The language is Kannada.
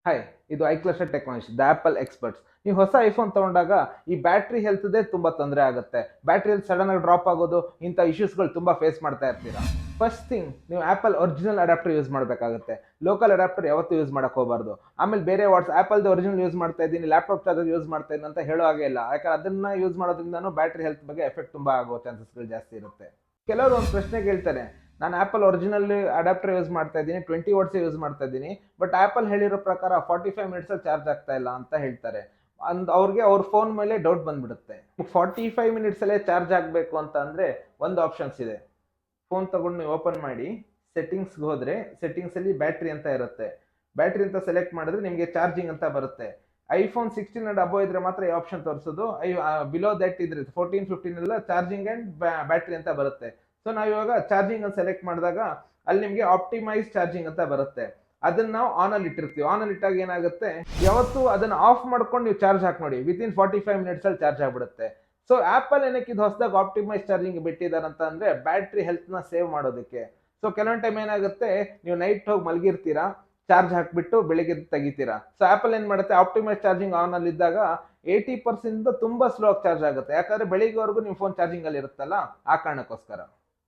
ಹಾಯ್, ಇದು ಐಕ್ಲಸ್ಟರ್ ಟೆಕ್ನಾಲಜಿ ದ ಆಪಲ್ ಎಕ್ಸ್ಪರ್ಟ್ಸ್. ನೀವು ಹೊಸ ಐಫೋನ್ ತಗೊಂಡಾಗ ಈ ಬ್ಯಾಟ್ರಿ ಹೆಲ್ತ್ದೇ ತುಂಬಾ ತೊಂದರೆ ಆಗುತ್ತೆ. ಬ್ಯಾಟ್ರಿ ಹೆಲ್ತ್ ಸಡನ್ ಆಗಿ ಡ್ರಾಪ್ ಆಗೋದು, ಇಂಥ ಇಶ್ಯೂಸ್ಗಳು ತುಂಬಾ ಫೇಸ್ ಮಾಡ್ತಾ ಇರ್ತೀರಾ. ಫಸ್ಟ್ ಥಿಂಗ್, ನೀವು ಆಪಲ್ ಒರಿಜಿನಲ್ ಅಡಾಪ್ಟರ್ ಯೂಸ್ ಮಾಡಬೇಕಾಗುತ್ತೆ. ಲೋಕಲ್ ಅಡಾಪ್ಟರ್ ಯಾವತ್ತೂ ಯೂಸ್ ಮಾಡಕ್ ಹೋಗಬಾರ್ದು. ಆಮೇಲೆ ಬೇರೆ ಆಪಲ್ದು ಒರಿಜಿನಲ್ ಯೂಸ್ ಮಾಡ್ತಾ ಇದ್ದೀನಿ, ಲ್ಯಾಪ್ಟಾಪ್ ಚಾರ್ಜರ್ ಯೂಸ್ ಮಾಡ್ತಾ ಇದ್ದೀನಿ ಅಂತ ಹೇಳೋ ಹಾಗೆ ಇಲ್ಲ. ಯಾಕಂದ್ರೆ ಅದನ್ನ ಯೂಸ್ ಮಾಡೋದ್ರಿಂದನೂ ಬ್ಯಾಟ್ರಿ ಹೆಲ್ತ್ ಬಗ್ಗೆ ಎಫೆಕ್ಟ್ ತುಂಬಾ ಆಗೋ ಚಾನ್ಸಸ್ಗಳು ಜಾಸ್ತಿ ಇರುತ್ತೆ. ಕೆಲವರು ಒಂದು ಪ್ರಶ್ನೆ ಕೇಳ್ತಾರೆ, ನಾನು ಆಪಲ್ ಒರಿಜಿನಲ್ ಅಡಾಪ್ಟರ್ ಯೂಸ್ ಮಾಡ್ತಾ ಇದ್ದೀನಿ, 20 ವಾಟ್ಸ್ ಯೂಸ್ ಮಾಡ್ತಾ ಇದ್ದೀನಿ, ಬಟ್ ಆಪಲ್ ಹೇಳಿರೋ ಪ್ರಕಾರ 45 ಮಿನಿಟ್ಸ್ ಚಾರ್ಜ್ ಆಗ್ತಾ ಇಲ್ಲ ಅಂತ ಹೇಳ್ತಾರೆ. ಅವ್ರಿಗೆ ಅವ್ರ ಫೋನ್ ಮೇಲೆ ಡೌಟ್ ಬಂದ್ಬಿಡುತ್ತೆ. 45 ಮಿನಿಟ್ಸ್ ಅಲ್ಲೇ ಚಾರ್ಜ್ ಆಗಬೇಕು ಅಂತ ಅಂದ್ರೆ ಒಂದು ಆಪ್ಷನ್ಸ್ ಇದೆ. ಫೋನ್ ತಗೊಂಡು ನೀವು ಓಪನ್ ಮಾಡಿ ಸೆಟ್ಟಿಂಗ್ಸ್ಗೆ ಹೋದ್ರೆ ಸೆಟ್ಟಿಂಗ್ಸ್ ಅಲ್ಲಿ ಬ್ಯಾಟ್ರಿ ಅಂತ ಇರುತ್ತೆ. ಬ್ಯಾಟ್ರಿ ಅಂತ ಸೆಲೆಕ್ಟ್ ಮಾಡಿದ್ರೆ ನಿಮಗೆ ಚಾರ್ಜಿಂಗ್ ಅಂತ ಬರುತ್ತೆ. ಐಫೋನ್ 16 ಅಂಡ್ ಅಬೋ ಇದ್ರೆ ಮಾತ್ರ ಈ ಆಪ್ಷನ್ ತೋರಿಸೋದು. ಬಿಲೋ ದಟ್ ಇದ್ರೆ 14, 15 ಎಲ್ಲ ಚಾರ್ಜಿಂಗ್ ಅಂಡ್ ಬ್ಯಾಟ್ರಿ ಅಂತ ಬರುತ್ತೆ. ಸೊ ನಾವು ಇವಾಗ ಚಾರ್ಜಿಂಗ್ ಅಂತ ಸೆಲೆಕ್ಟ್ ಮಾಡಿದಾಗ ಅಲ್ಲಿ ನಿಮಗೆ ಆಪ್ಟಿಮೈಸ್ ಚಾರ್ಜಿಂಗ್ ಅಂತ ಬರುತ್ತೆ. ಅದನ್ನ ನಾವು ಆನ್ ಅಲ್ಲಿ ಇಟ್ಟಿರ್ತೀವಿ. ಆನ್ ಅಲ್ಲಿ ಇಟ್ಟಾಗ ಏನಾಗುತ್ತೆ, ಯಾವತ್ತು ಅದನ್ನ ಆಫ್ ಮಾಡ್ಕೊಂಡು ನೀವು ಚಾರ್ಜ್ ಹಾಕಿ ನೋಡಿ, ವಿತಿನ್ 45 ಮಿನಿಟ್ಸ್ ಅಲ್ಲಿ ಚಾರ್ಜ್ ಆಗ್ಬಿಡುತ್ತೆ. ಸೊ ಆಪಲ್ ಏನಕ್ಕೆ ಇದು ಹೊಸದಾಗಿ ಆಪ್ಟಿಮೈಸ್ ಚಾರ್ಜಿಂಗ್ ಬಿಟ್ಟಿದ್ದಾರೆ ಅಂತ ಅಂದ್ರೆ ಬ್ಯಾಟ್ರಿ ಹೆಲ್ತ್ ನ ಸೇವ್ ಮಾಡೋದಕ್ಕೆ. ಸೊ ಕೆಲವೊಂದು ಟೈಮ್ ಏನಾಗುತ್ತೆ, ನೀವು ನೈಟ್ ಹೋಗಿ ಮಲಗಿರ್ತೀರಾ, ಚಾರ್ಜ್ ಹಾಕ್ಬಿಟ್ಟು ಬೆಳಿಗ್ಗೆ ತೆಗಿತೀರಾ. ಸೊ ಆಪಲ್ ಏನ್ ಮಾಡುತ್ತೆ, ಆಪ್ಟಿಮೈಸ್ ಚಾರ್ಜಿಂಗ್ ಆನ್ ಅಲ್ಲಿ ಇದ್ದಾಗ 80% ತುಂಬಾ ಸ್ಲೋ ಆಗಿ ಚಾರ್ಜ್ ಆಗುತ್ತೆ. ಯಾಕಂದ್ರೆ ಬೆಳಿಗ್ಗೆವರೆಗೂ ನಿಮ್ಮ ಫೋನ್ ಚಾರ್ಜಿಂಗ್ ಅಲ್ಲಿ ಇರುತ್ತಲ್ಲ, ಆ ಕಾರಣಕ್ಕೋಸ್ಕರ.